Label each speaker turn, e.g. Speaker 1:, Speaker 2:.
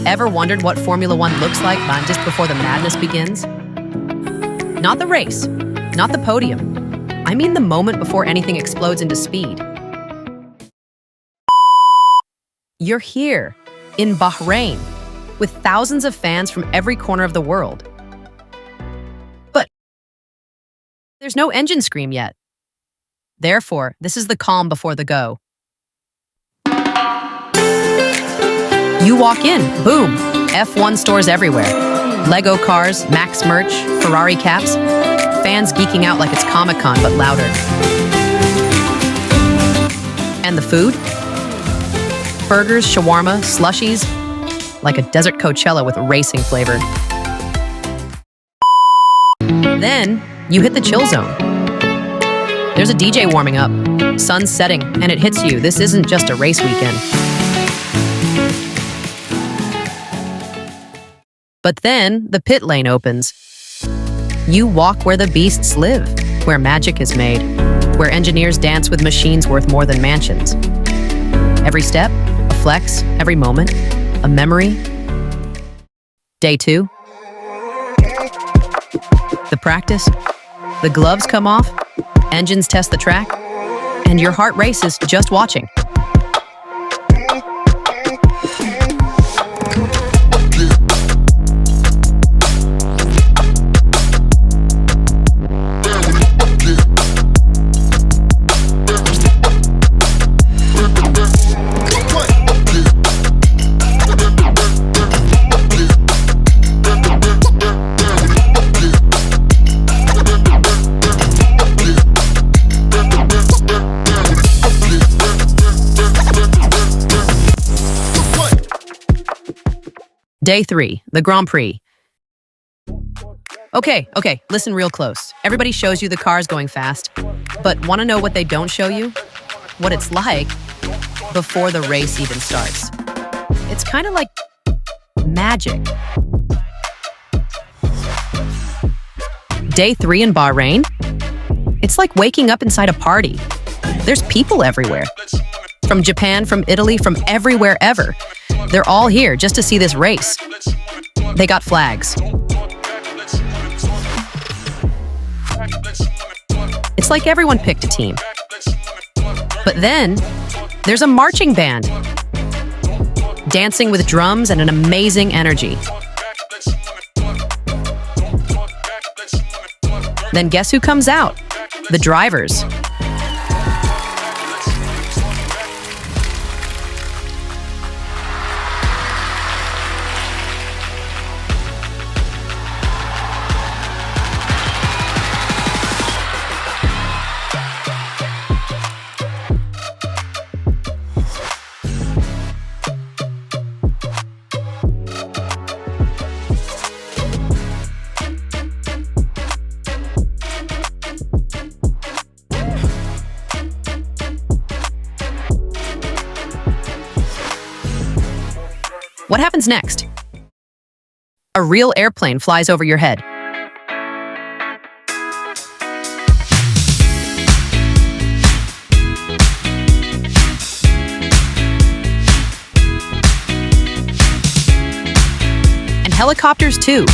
Speaker 1: Ever wondered what Formula One looks like just before the madness begins? Not the race, not the podium. I mean the moment before anything explodes into speed. You're here, in Bahrain, with thousands of fans from every corner of the world. But there's no engine scream yet. Therefore, this is the calm before the go. You walk in, boom, F1 stores everywhere. Lego cars, Max merch, Ferrari caps. Fans geeking out like it's Comic-Con, but louder. And the food? Burgers, shawarma, slushies, like a desert Coachella with racing flavor. Then, you hit the chill zone. There's a DJ warming up, sun's setting, and it hits you. This isn't just a race weekend. But then, the pit lane opens. You walk where the beasts live, where magic is made, where engineers dance with machines worth more than mansions. Every step, a flex, every moment, a memory. Day 2. The practice, the gloves come off, engines test the track, and your heart races just watching. Day 3, the GrandPrix. Okay, listen real close. Everybody shows you the cars going fast, but want to know what they don't show you? What it's like before the race even starts. It's kind of like magic. Day 3 in Bahrain? It's like waking up inside a party. There's people everywhere. From Japan, from Italy, from everywhere ever. They're all here just to see this race. They got flags. It's like everyone picked a team. But then, there's a marching band. Dancing with drums and an amazing energy. Then guess who comes out? The drivers. What happens next? A real airplane flies over your head. And helicopters too.